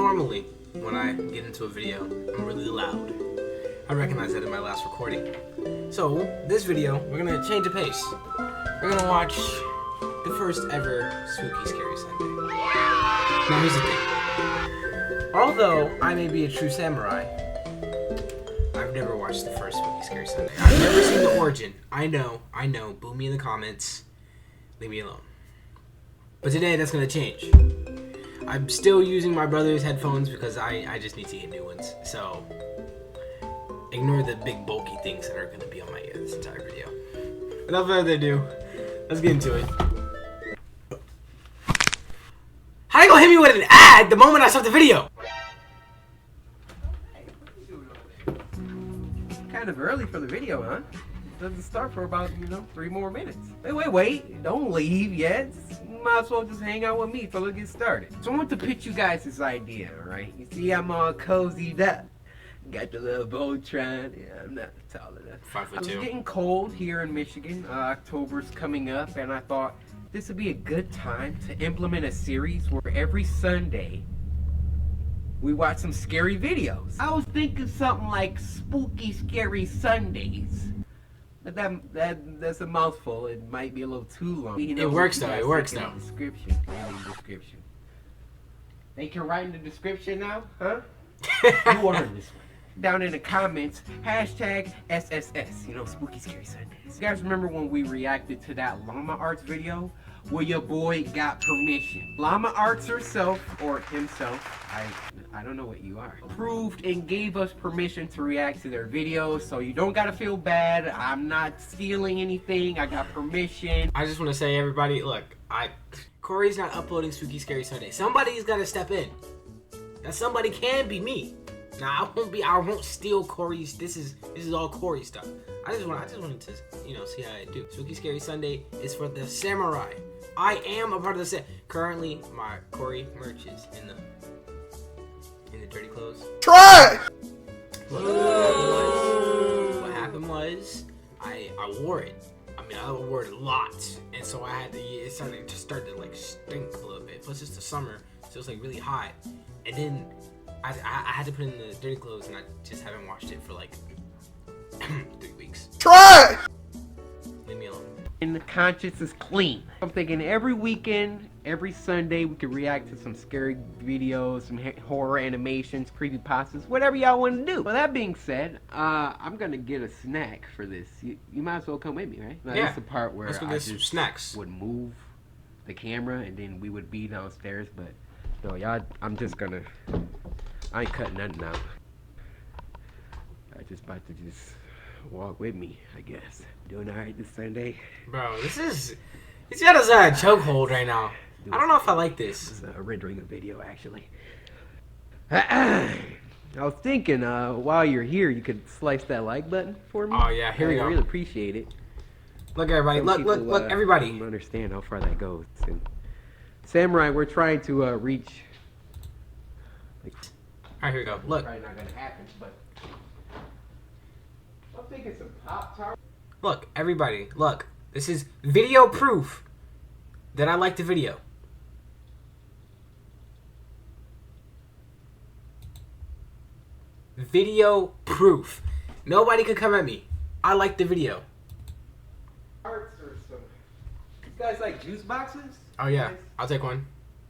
normally, when I get into a video, I'm really loud. I recognize that in my last recording. So, this video, we're gonna change the pace. We're gonna watch the first ever Spooky Scary Sunday. Now here's the thing. Although I may be a true samurai, I've never watched the first Spooky Scary Sunday. I've never seen the origin. I know. Boo me in the comments. Leave me alone. But today, that's gonna change. I'm still using my brother's headphones because I just need to get new ones. So, ignore the big bulky things that are going to be on my ear this entire video. Without further ado, let's get into it. How you gonna hit me with an ad the moment I start the video? Kind of early for the video, huh? Doesn't start for about, 3 more minutes. Wait. Don't leave yet. You might as well just hang out with me till it gets started. So I want to pitch you guys this idea, alright? You see, I'm all cozied up. Got the little Voltron. Yeah, I'm not tall enough. 5'2". It's getting cold here in Michigan. October's coming up, and I thought this would be a good time to implement a series where every Sunday we watch some scary videos. I was thinking something like Spooky Scary Sundays. But that's a mouthful. It might be a little too long. It works though. It works though. Description. Description. They can write in the description now, huh? You ordered this one. Down in the comments, hashtag SSS. Spooky Scary Sundays. You guys remember when we reacted to that Llama Arts video? Where your boy got permission. Llama Arts herself, or himself, I don't know what you are, approved and gave us permission to react to their videos, so you don't gotta feel bad. I'm not stealing anything. I got permission. I just want to say, everybody, look, Corey's not uploading Spooky Scary Sunday. Somebody's gotta step in. That somebody can be me. Now I won't steal Corey's. This is all Corey stuff. I just wanted to see how I do. Spooky Scary Sunday is for the samurai. I am a part of the currently my Corey merch is in the dirty clothes. Try! What happened was I wore it. I wore it a lot, and so I had to. It started to like stink a little bit. Plus it's the summer, so it's like really hot, and then I had to put in the dirty clothes, and I just haven't washed it for like 3 weeks. Try! Leave me alone. And the conscience is clean. I'm thinking every weekend, every Sunday, we could react to some scary videos, some horror animations, creepypastas, whatever y'all want to do. Well, that being said, I'm gonna get a snack for this. You might as well come with me, right? Now, yeah. That's the part where I just snacks would move the camera, and then we would be downstairs. But no, y'all, I ain't cutting nothing out. I just about to walk with me, I guess. Doing alright this Sunday? Bro, he's got us at a chokehold right now. I don't know if I like this. It's a rendering of video, actually. I was thinking, while you're here, you could slice that like button for me. Oh yeah, here we go. I really appreciate it. Look, everybody. Look, everybody. I don't understand how far that goes. And Samurai, we're trying to reach. Alright, here we go. Look. Probably not gonna happen, but I'm thinking some Pop-Tart. Look, everybody, look. This is video proof that I like the video. Video proof. Nobody could come at me. I like the video. Or some. You guys like juice boxes? Oh yeah, I'll take one.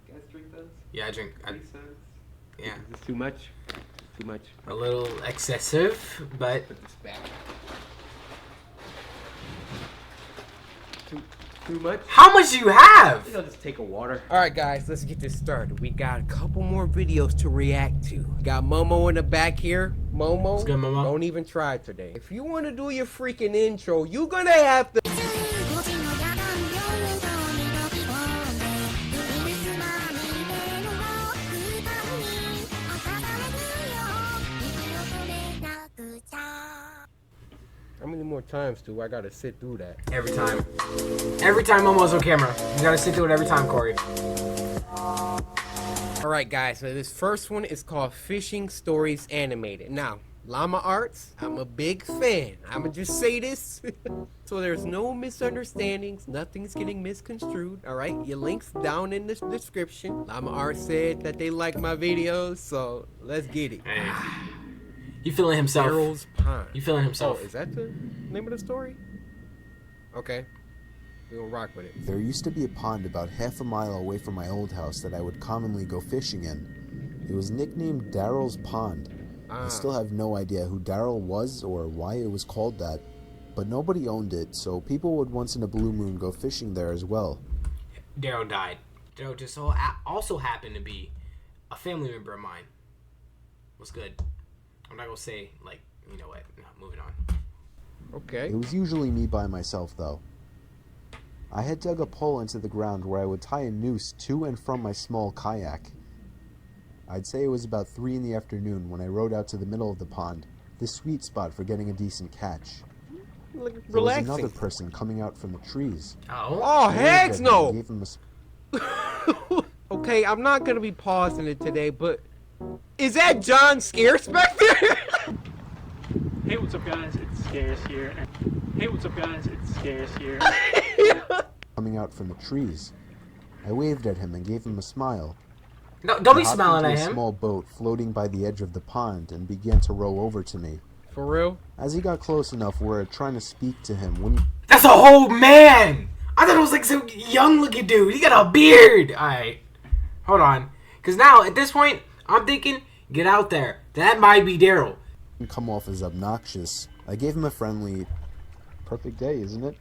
You guys drink those? Yeah, I drink. 3 cents? Yeah. Is this too much? Too much. A little excessive, but Put this back. Too much? how much do you have? I think I'll just take a water. Alright guys, let's get this started. We got a couple more videos to react to. We got Momo in the back here. Momo, What's good, Momo? don't even try today. If you want to do your freaking intro, you're gonna have to... How many more times do I gotta sit through that? Every time. Every time Momo's on camera. You gotta sit through it every time, Corey. Alright guys, so this first one is called Fishing Stories Animated. Now, Llama Arts, I'm a big fan. I'ma just say this so there's no misunderstandings, nothing's getting misconstrued, alright? Your link's down in the description. Llama Arts said that they like my videos, so let's get it. Hey. You feeling himself. Daryl's Pond. You feeling himself. Oh, is that the name of the story? Okay. We'll rock with it. There used to be a pond about half a mile away from my old house that I would commonly go fishing in. It was nicknamed Daryl's Pond. I still have no idea who Daryl was or why it was called that, but nobody owned it, so people would once in a blue moon go fishing there as well. Daryl died. Daryl just also happened to be a family member of mine. What's good? I'm not gonna say, like, you know what, no, moving on. Okay. It was usually me by myself, though. I had dug a pole into the ground where I would tie a noose to and from my small kayak. I'd say it was about 3 in the afternoon when I rowed out to the middle of the pond, the sweet spot for getting a decent catch. Like, There was relaxing. another person coming out from the trees. Oh? Oh, heck no! Gave him Okay, I'm not gonna be pausing it today, but is that John Scarespector? Hey, what's up, guys? It's Scares here. Hey, what's up, guys? It's Scares here. coming out from the trees. I waved at him and gave him a smile. No, don't be He hopped smiling into at a him. small boat floating by the edge of the pond and began to row over to me. For real? As he got close enough where trying to speak to him, when That's a whole man! I thought it was like some young looking dude. He got a beard! Alright. Hold on. Because now, at this point, I'm thinking, get out there. That might be Daryl. he come off as obnoxious, I gave him a friendly, "Perfect day, isn't it?"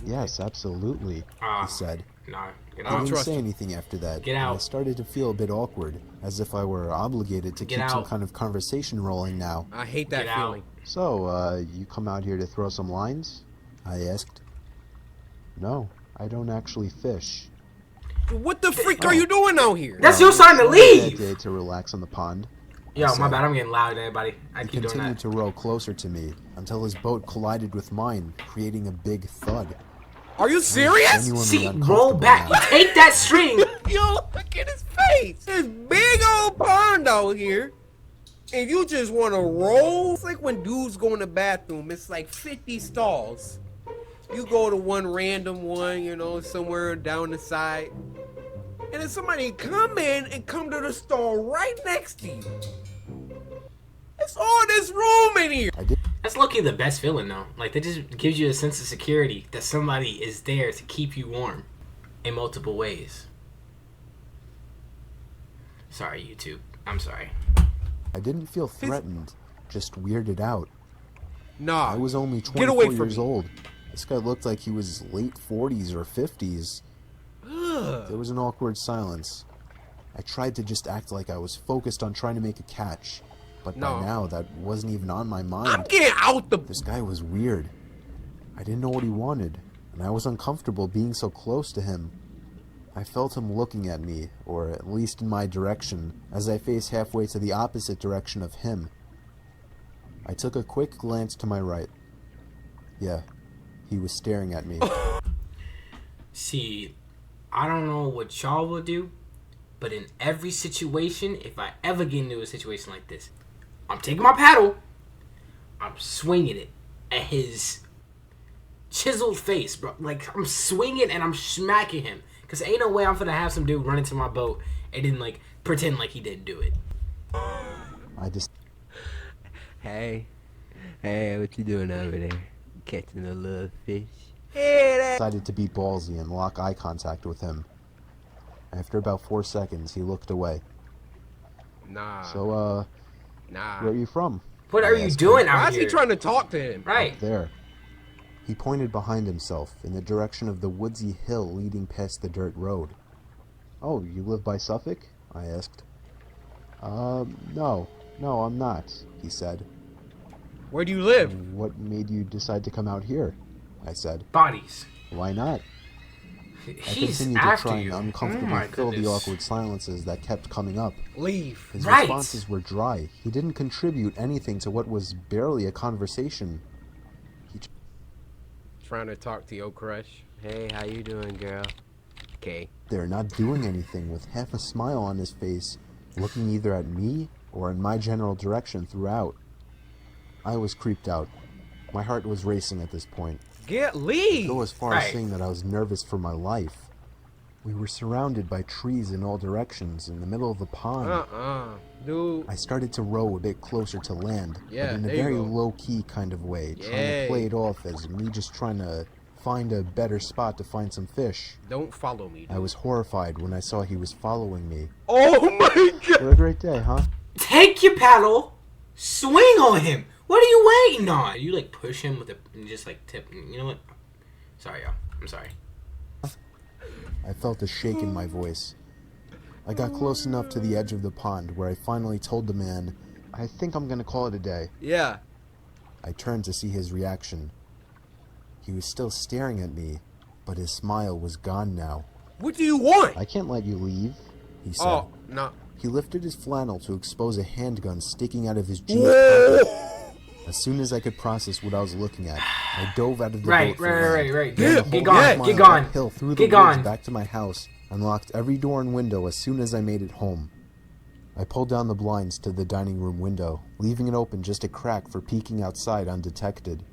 "Yes, absolutely," he said. No, get I out. didn't trust say you. anything after that, Get and I out. started to feel a bit awkward, as if I were obligated to Get keep some out. kind of conversation rolling now. I hate that Get out. feeling. "So, you come out here to throw some lines?" I asked. "No, I don't actually fish." What the freak are you doing out here? That's your sign to That leave! day to relax on the pond. Yo, I my said. bad. I'm getting loud, everybody. I He keep doing continued that. to row closer to me until his boat collided with mine, creating a big thud. Are you serious? Genuinely See, roll uncomfortable back. now. Take that string. Yo, look at his face. This big old pond out here. And you just want to roll? It's like when dudes go in the bathroom. It's like 50 stalls. You go to one random one, you know, somewhere down the side. And then somebody come in and come to the stall right next to you. It's all this room in here. I did That's low-key the best feeling, though. Like, that just gives you a sense of security that somebody is there to keep you warm in multiple ways. Sorry, YouTube. I'm sorry. I didn't feel threatened, just weirded out. Nah. I was only Get away 24 from years me. old. This guy looked like he was late 40s or 50s. There was an awkward silence. I tried to just act like I was focused on trying to make a catch, but No. by now that wasn't even on my I'm mind. getting out the... This guy was weird. I didn't know what he wanted, and I was uncomfortable being so close to him. I felt him looking at me, or at least in my direction, as I faced halfway to the opposite direction of him. I took a quick glance to my right. Yeah, he was staring at me. See, I don't know what y'all will do, but in every situation, if I ever get into a situation like this, I'm taking my paddle, I'm swinging it at his chiseled face, bro. Like, I'm swinging and I'm smacking him. Because ain't no way I'm finna have some dude run into my boat and then, like, pretend like he didn't do it. I just Hey, what you doing over there? Catching a little fish? decided to be ballsy and lock eye contact with him. After about 4 seconds, he looked away. Nah. So, nah. where are you from? What I are you asked doing him. Why out is here? he trying to talk to him? Right. There. He pointed behind himself, in the direction of the woodsy hill leading past the dirt road. "Oh, you live by Suffolk?" I asked. No, I'm not," he said. Where do you live? "What made you decide to come out here?" I said. Bodies. "Why not?" I He's continued to after try you. and Oh uncomfortably my fill the goodness. awkward silences that kept coming up. Leave. His Right. responses were dry. He didn't contribute anything to what was barely a conversation. Trying to talk to your crush. Hey, how you doing, girl? Okay. They're not doing anything, with half a smile on his face, looking either at me or in my general direction throughout. I was creeped out. My heart was racing at this point. Leave! Go as far as saying that I was nervous for my life. We were surrounded by trees in all directions in the middle of the pond. Dude. I started to row a bit closer to land, but in a there you very go. low-key kind of way, trying to play it off as me just trying to find a better spot to find some fish. Don't follow me, dude. I was horrified when I saw he was following me. Oh my god! What a great day, huh? Take your paddle, swing on him. What are you waiting on? You like push him with and just like tip. You know what? Sorry, y'all. I'm sorry. I felt a shake in my voice. I got close enough to the edge of the pond where I finally told the man, I think I'm gonna call it a day. Yeah. I turned to see his reaction. He was still staring at me, but his smile was gone now. What do you want? I can't let you leave, he said. Oh, no. He lifted his flannel to expose a handgun sticking out of his jeans pocket. As soon as I could process what I was looking at, I dove out of the boat for land. Right. Ran Get gone. uphill through the Get woods gone. back to my house and locked every door and window as soon as I made it home. I pulled down the blinds to the dining room window, leaving it open just a crack for peeking outside undetected.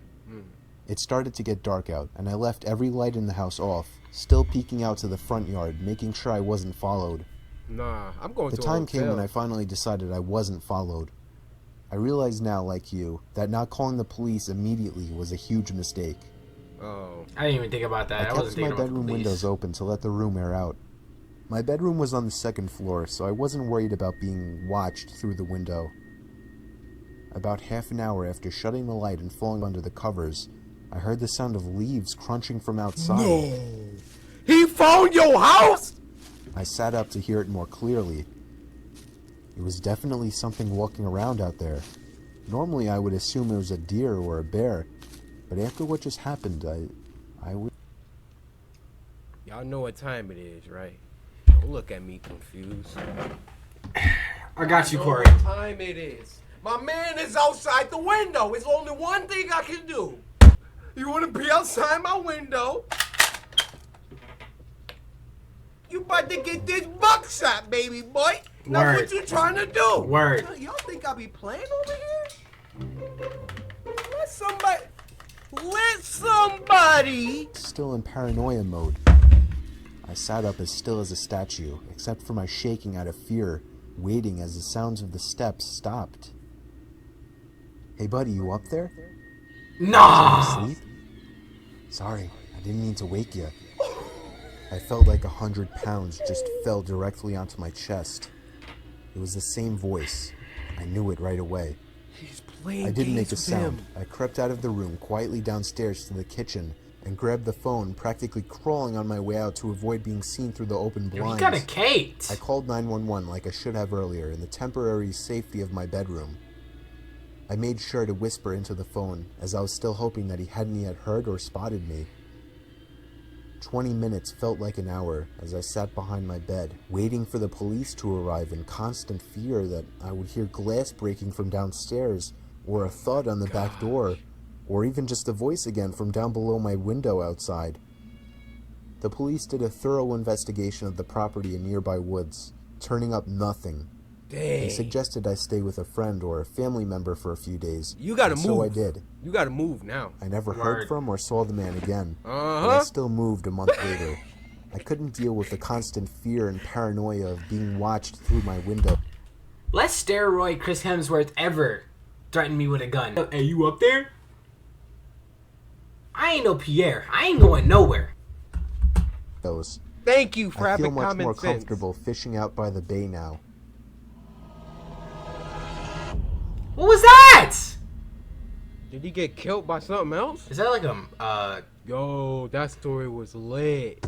It started to get dark out, and I left every light in the house off, still peeking out to the front yard, making sure I wasn't followed. Nah, I'm going The to a time came hotel. when I finally decided I wasn't followed. I realize now, like you, that not calling the police immediately was a huge mistake. Oh. I didn't even think about that. I wasn't kept thinking my about the bedroom police. windows open to let the room air out. My bedroom was on the second floor, so I wasn't worried about being watched through the window. About half an hour after shutting the light and falling under the covers, I heard the sound of leaves crunching from outside. No. He found your house? I sat up to hear it more clearly. It was definitely something walking around out there. Normally I would assume it was a deer or a bear, but after what just happened, I would... Y'all know what time it is, right? Don't look at me confused. I got you, Corey. What time it is? My man is outside the window. It's only one thing I can do. You want to be outside my window? You about to get this buckshot, baby boy. Now Word. what you trying to do? Word. Y'all think I be playing over here? Let somebody. Still in paranoia mode. I sat up as still as a statue, except for my shaking out of fear, waiting as the sounds of the steps stopped. Hey buddy, you up there? Nah. Asleep? Sorry, I didn't mean to wake you. I felt like 100 pounds just fell directly onto my chest. It was the same voice. I knew it right away. He's playing I didn't make a games with sound. him. I crept out of the room quietly downstairs to the kitchen and grabbed the phone, practically crawling on my way out to avoid being seen through the open You blinds. got a Kate. I called 911 like I should have earlier in the temporary safety of my bedroom. I made sure to whisper into the phone as I was still hoping that he hadn't yet heard or spotted me. 20 minutes felt like an hour as I sat behind my bed, waiting for the police to arrive in constant fear that I would hear glass breaking from downstairs, or a thud on the back door, or even just a voice again from down below my window outside. The police did a thorough investigation of the property in nearby woods, turning up nothing. They Dang. suggested I stay with a friend or a family member for a few days. You gotta and move. So I did. You gotta move now. I never Word. heard from or saw the man again. But I still moved a month later. I couldn't deal with the constant fear and paranoia of being watched through my window. Less steroid Chris Hemsworth ever threatened me with a gun. Hey, you up there? I ain't no Pierre. I ain't going nowhere. Thank you for I feel having much common more sense. comfortable fishing out by the bay now. What was that? Did he get killed by something else? Is that like a Yo, that story was lit.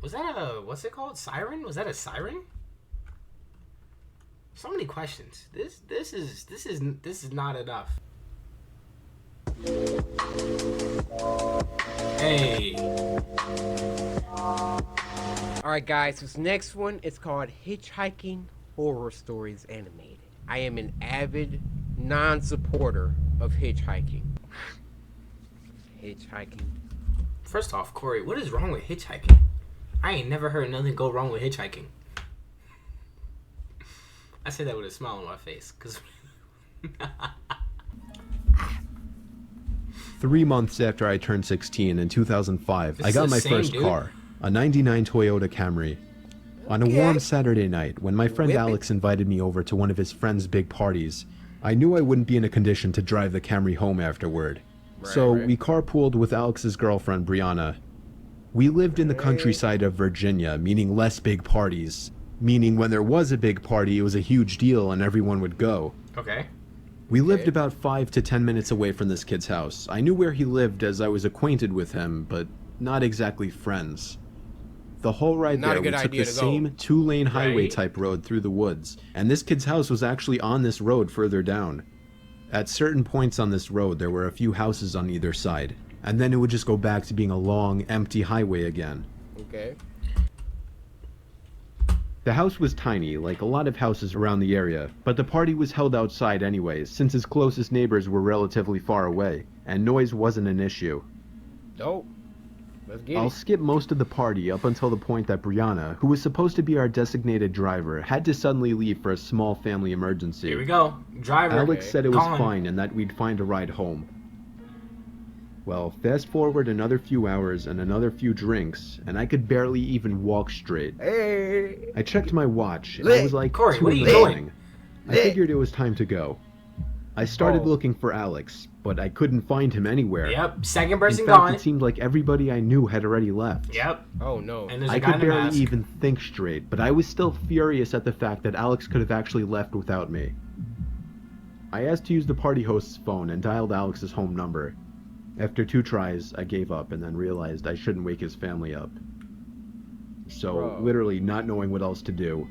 was that a, what's it called? Siren? Was that a siren? So many questions. This is not enough. Hey. Alright guys, this next one is called Hitchhiking Horror Stories Animated. I am an avid non-supporter of hitchhiking. Hitchhiking. First off, Corey, what is wrong with hitchhiking? I ain't never heard nothing go wrong with hitchhiking. I say that with a smile on my face, because... 3 months after I turned 16 in 2005, This I is got the my same first dude? car, a 99 Toyota Camry. On a warm Saturday night, when my friend Alex invited me over to one of his friend's big parties, I knew I wouldn't be in a condition to drive the Camry home afterward. So we carpooled with Alex's girlfriend, Brianna. We lived in the countryside of Virginia, meaning less big parties. Meaning when there was a big party, it was a huge deal and everyone would go. Okay. We lived about 5 to 10 minutes away from this kid's house. I knew where he lived as I was acquainted with him, but not exactly friends. The whole ride Not a there, we good took the idea to go. same 2-lane highway Right. type road through the woods, and this kid's house was actually on this road further down. At certain points on this road, there were a few houses on either side, and then it would just go back to being a long, empty highway again. Okay. The house was tiny, like a lot of houses around the area, but the party was held outside anyways, since his closest neighbors were relatively far away, and noise wasn't an issue. Dope. Let's get I'll it. skip most of the party up until the point that Brianna, who was supposed to be our designated driver, had to suddenly leave for a small family emergency. Here we go. Driver. Alex said it was Colin. fine and that we'd find a ride home. Well, fast forward another few hours and another few drinks, and I could barely even walk straight. Hey. I checked my watch, and Lit. it was like Corey, 2 what are in you the doing? morning. I figured it was time to go. I started Oh. looking for Alex, but I couldn't find him anywhere. Yep. Second In person fact, gone. it seemed like everybody I knew had already left. Yep. Oh no. And there's a I guy could in a barely mask. even think straight, but I was still furious at the fact that Alex could have actually left without me. I asked to use the party host's phone and dialed Alex's home number. After 2 tries, I gave up and then realized I shouldn't wake his family up. So, Bro. literally not knowing what else to do,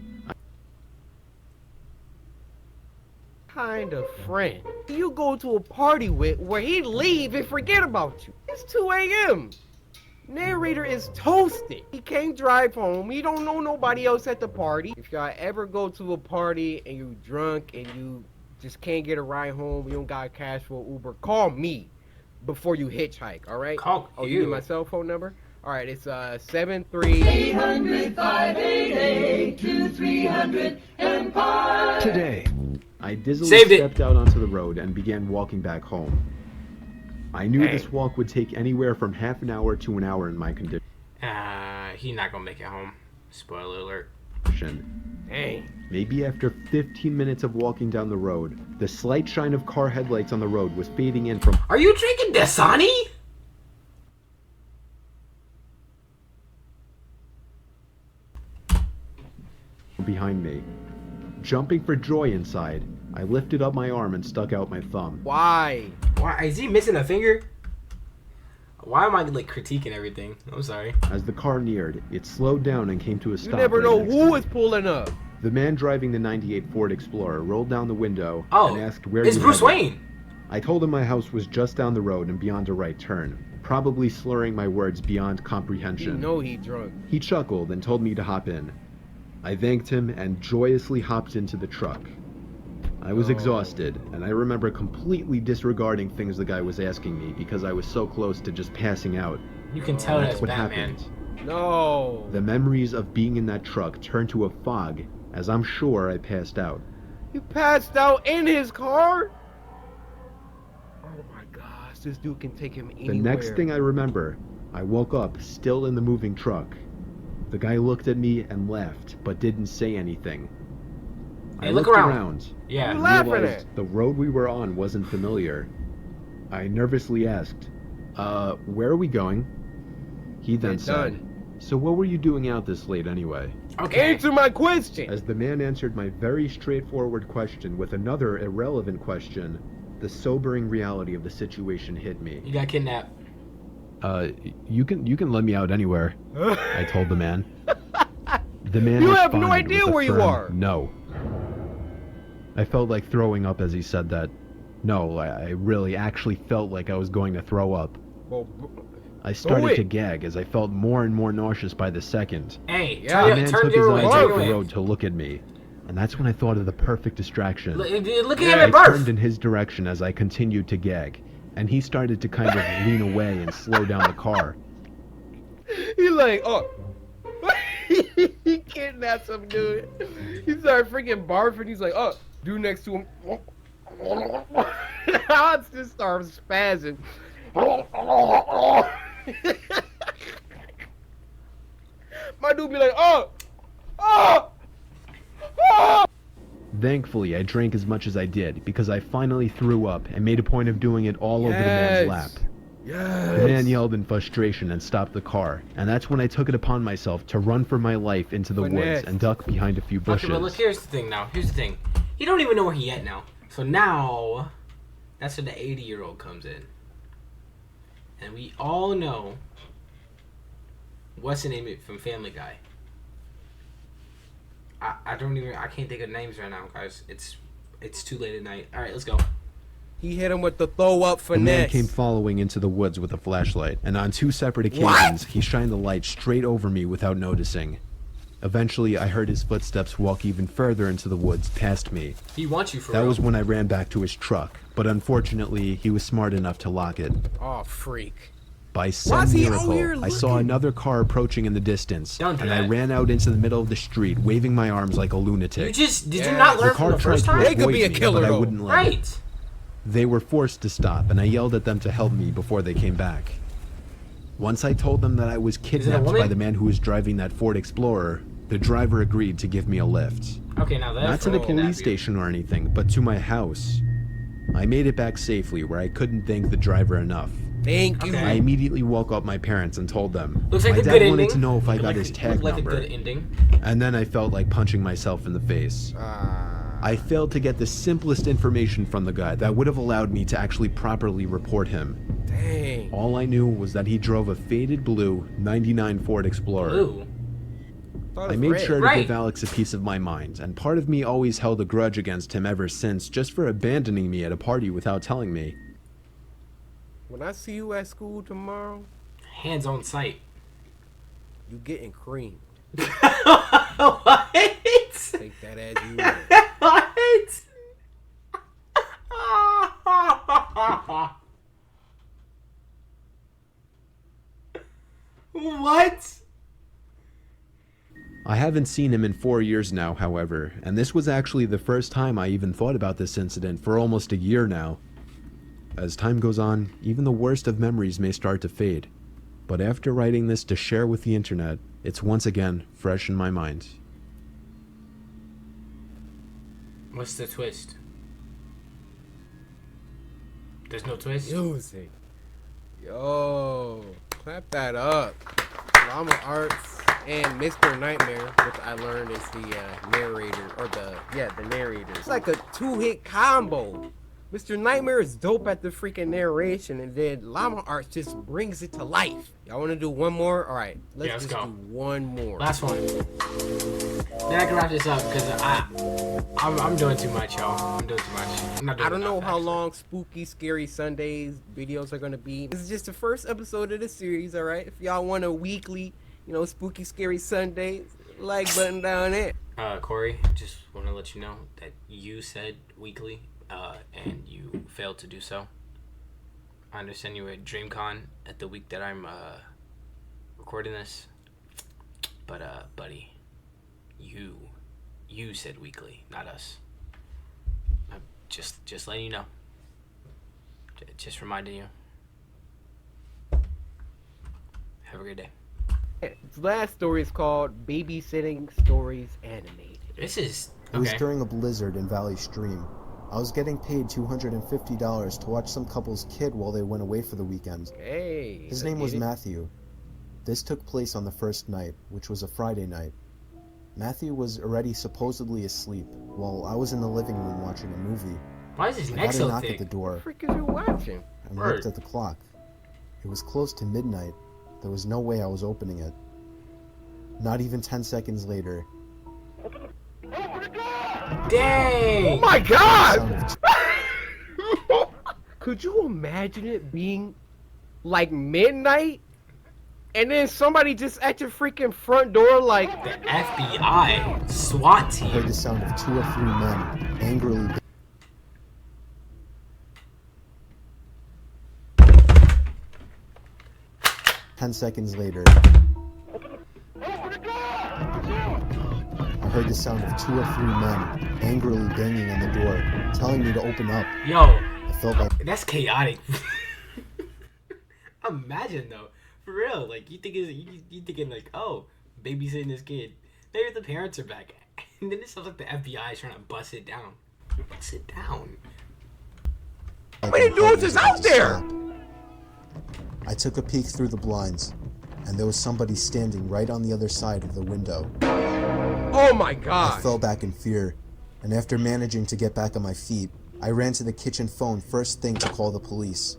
Kind of friend you go to a party with where he leave and forget about you? It's 2 a.m. Narrator is toasted. He can't drive home. He don't know nobody else at the party. If y'all ever go to a party and you drunk and you just can't get a ride home, you don't got cash for Uber, call me before you hitchhike, all right? Call Oh, you you. need my cell phone number? All right, it's 73 Today, I dizzily Saved it. stepped out onto the road and began walking back home. I knew Dang. this walk would take anywhere from half an hour to an hour in my condition. He not gonna make it home. Spoiler alert. Dang. Maybe after 15 minutes of walking down the road, the slight shine of car headlights on the road was fading in from Are you drinking Dasani? behind me. Jumping for joy inside, I lifted up my arm and stuck out my thumb. Why? Why is he missing a finger? Why am I like critiquing everything? I'm sorry. As the car neared, it slowed down and came to a You stop. never right know next who to me. is pulling up. The man driving the '98 Ford Explorer rolled down the window Oh, and asked where it's you Bruce headed. Wayne. I told him my house was just down the road and beyond a right turn, probably slurring my words beyond You comprehension. know he drunk. He chuckled and told me to hop in. I thanked him and joyously hopped into the truck. I was Oh. exhausted, and I remember completely disregarding things the guy was asking me because I was so close to just passing out. You can tell That's that's what Batman. happened. No. The memories of being in that truck turned to a fog, as I'm sure I passed out. You passed out in his car? Oh my gosh, this dude can take him anywhere. The next thing I remember, I woke up still in the moving truck. The guy looked at me and laughed, but didn't say anything. Hey, I look looked around. Yeah. You laughing realized at? the road we were on wasn't familiar. I nervously asked, where are we going? He then Get said, done. so what were you doing out this late anyway? Okay. Answer my question. As the man answered my very straightforward question with another irrelevant question, the sobering reality of the situation hit me. You got kidnapped. You can let me out anywhere, I told the man. The man You have no responded idea with a where you firm are. No. I felt like throwing up as he said that. No, I really actually felt like I was going to throw up. Well, I started it. to gag as I felt more and more nauseous by the second. Hey, Yeah. The turn, man turn took the his other way. eyes Turn off the the way. road to look at me, and that's when I thought of the perfect distraction. Look at Yeah, him I at birth. turned in his direction as I continued to gag, and he started to kind of lean away and slow down the car. he like, oh. He kidnapped some dude. He started freaking barfing. He's like, oh, dude next to him. I just started spazzing. My dude be like, oh, oh, oh. Thankfully, I drank as much as I did because I finally threw up and made a point of doing it all over the man's lap. Yes. The man yelled in frustration and stopped the car, and that's when I took it upon myself to run for my life into the woods and duck behind a few bushes. Okay, but look, here's the thing now. Here's the thing. You don't even know where he at now. So now, that's where the 80-year-old comes in. And we all know, what's the name from Family Guy? I can't think of names right now, guys. It's too late at night. All right, let's go. He hit him with the throw up finesse. The man came following into the woods with a flashlight, and on 2 separate occasions, he shined the light straight over me without noticing. Eventually, I heard his footsteps walk even further into the woods past me. He wants you for That real. was when I ran back to his truck, but unfortunately, he was smart enough to lock it. Oh, freak. By some miracle, I saw another car approaching in the distance, Don't do and I that. ran out into the middle of the street, waving my arms like a lunatic. Did you not learn The from car the tried first to time? They could avoid be a me, killer, but I though. wouldn't let it. Right. They were forced to stop, and I yelled at them to help me before they came back. Once I told them that I was kidnapped woman? by the man who was driving that Ford Explorer, the driver agreed to give me a lift. Okay, now that's Not to the police station or anything, but to my house. I made it back safely, where I couldn't thank the driver enough. Thank you. Okay. I immediately woke up my parents and told them. Looks like my a dad good wanted ending. to know if I got Like- his looked tag like number, a good ending. and then I felt like punching myself in the face. I failed to get the simplest information from the guy that would have allowed me to actually properly report him. Dang. All I knew was that he drove a faded blue '99 Ford Explorer. Ooh. I made sure to Right. give Alex a piece of my mind, and part of me always held a grudge against him ever since, just for abandoning me at a party without telling me. When I see you at school tomorrow, Hands on sight. you getting creamed. What? Take that as you will. What? I haven't seen him in 4 years now, however, and this was actually the first time I even thought about this incident for almost a year now. As time goes on, even the worst of memories may start to fade, but after writing this to share with the internet, it's once again fresh in my mind. What's the twist? There's no twist? Music. Yo, clap that up. Llama Arts and Mr. Nightmare, which I learned is the narrator, or the narrator. It's like a 2-hit combo. Mr. Nightmare is dope at the freaking narration, and then Llama Arts just brings it to life. Y'all want to do one more? All right, let's go. do one more. Last one. Then I can wrap this up because I'm doing too much, y'all. I'm doing too much. I'm not doing I don't know enough, how actually. long Spooky Scary Sundays videos are gonna be. This is just the first episode of the series, all right? If y'all want a weekly, Spooky Scary Sundays, like button down there. Corey, just want to let you know that you said weekly, and you failed to do so. I understand you were at DreamCon at the week that I'm recording this, but buddy, you said weekly, not us. I'm just letting you know. Just reminding you. Have a great day. Its last story is called Babysitting Stories Animated. This is It was okay. during a blizzard in Valley Stream. I was getting paid $250 to watch some couple's kid while they went away for the weekend. Hey. His name was Matthew. This took place on the first night, which was a Friday night. Matthew was already supposedly asleep, while I was in the living room watching a movie. Why is his I neck got a so knock thick? at the door What the frick is you watching? and Word. looked at the clock. It was close to midnight. There was no way I was opening it. Not even 10 seconds later, Dang! Oh my the god! sound of Could you imagine it being like midnight? And then somebody just at your freaking front door like... The FBI, SWAT I team. heard the sound of 2 or 3 men angrily. 10 seconds later, I heard the sound of 2 or 3 men angrily banging on the door, telling me to open up. Yo, I felt like that's chaotic. Imagine though, for real. Like you thinking like, oh, babysitting this kid. Maybe the parents are back, and then it sounds like the FBI is trying to bust it down. Bust it down. How many dudes is out there? I took a peek through the blinds, and there was somebody standing right on the other side of the window. Oh my I god. fell back in fear, and after managing to get back on my feet, I ran to the kitchen phone first thing to call the police.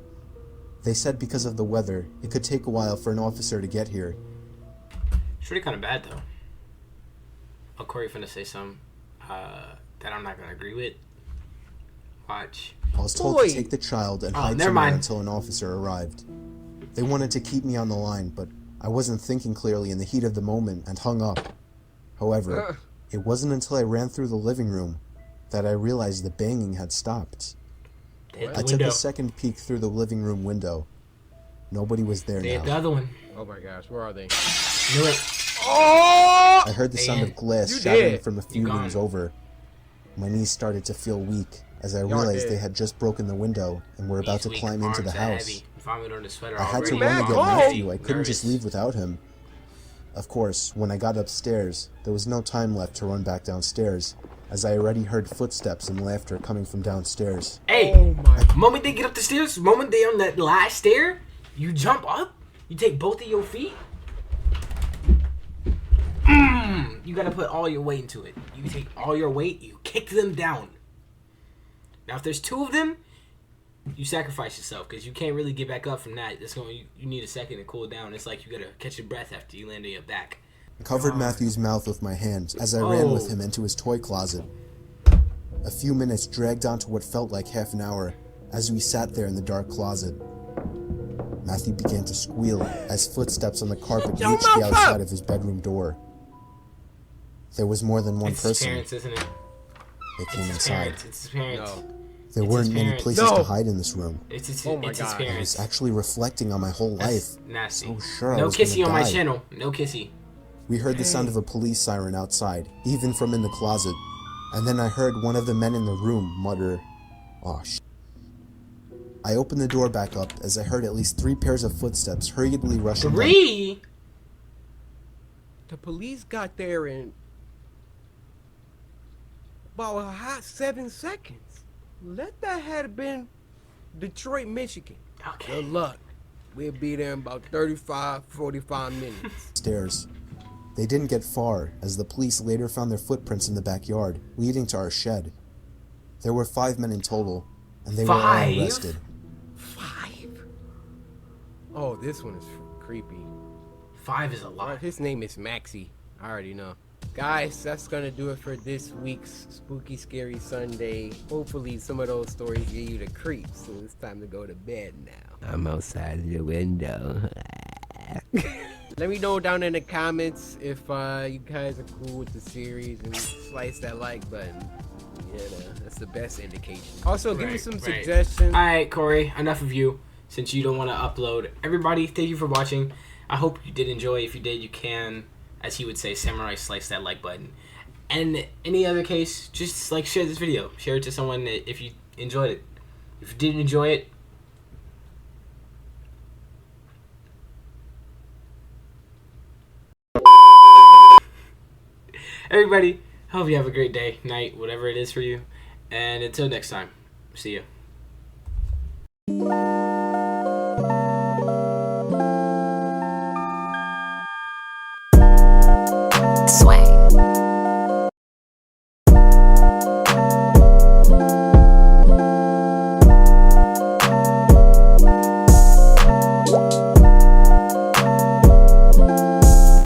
They said because of the weather, it could take a while for an officer to get here. It's really kind of bad though. Oh, Corey finna say something that I'm not gonna agree with. Watch. I was told to take the child and hide never somewhere mind. until an officer arrived. They wanted to keep me on the line, but I wasn't thinking clearly in the heat of the moment and hung up. However, it wasn't until I ran through the living room that I realized the banging had stopped. They hit I the took window. a second peek through the living room window. Nobody was there They hit the now. other one. Oh my gosh, where are they? Knew it. Oh! I heard the sound of glass You shattering did. from a few You gone. rooms over. My knees started to feel weak as I Y'all realized did. they had just broken the window and were about to Knees weak, climb into the arms are house. heavy. Vomit on the sweater I had to already. run to get Go. Matthew. I couldn't just Nervous. leave without him. Of course, when I got upstairs, there was no time left to run back downstairs, as I already heard footsteps and laughter coming from downstairs. Hey, Oh my. moment they get up the stairs, moment they on that last stair, you jump up, you take both of your feet. You gotta put all your weight into it. You take all your weight, you kick them down. Now, if there's 2 of them, you sacrifice yourself because you can't really get back up from that. It's going. You need a second to cool down. It's like you gotta catch your breath after you land on your back. I covered Matthew's mouth with my hands as I ran with Oh. him into his toy closet. A few minutes dragged on to what felt like half an hour as we sat there in the dark closet. Matthew began to squeal as footsteps on the carpet your reached the mouth outside up! of his bedroom door. There was more than one It's his person. parents, isn't it? They It's came his inside. parents. It's his parents. No. There It's weren't his many parents. places No. to hide in this room. It's his, Oh my it's his God. I parents. was actually reflecting on my whole life. That's nasty. So sure I No was kissy gonna on my die. channel. No kissy. We heard the sound of a police siren outside, even from in the closet. And then I heard one of the men in the room mutter, "Aw, sh." I opened the door back up as I heard at least 3 pairs of footsteps hurriedly rushing down. 3. The police got there in about a hot 7 seconds. Let that have been Detroit, Michigan. Okay. Good luck. We'll be there in about 35, 45 minutes. Stairs. They didn't get far, as the police later found their footprints in the backyard, leading to our shed. There were 5 men in total, and they were all 5? arrested. 5? Oh, this one is creepy. 5 is a lot. His name is Maxie. I already know. Guys, that's gonna do it for this week's Spooky Scary Sunday. Hopefully some of those stories give you the creeps, so it's time to go to bed now. I'm outside the window. Let me know down in the comments if you guys are cool with the series and slice that like button. You know, that's the best indication. Also, give me Right, some right. suggestions. Alright, Corey, enough of you, since you don't want to upload. Everybody, thank you for watching. I hope you did enjoy. If you did, you can, as he would say, samurai slice that like button. And any other case, just like share this video. Share it to someone if you enjoyed it. If you didn't enjoy it, everybody, hope you have a great day, night, whatever it is for you. And until next time, see ya.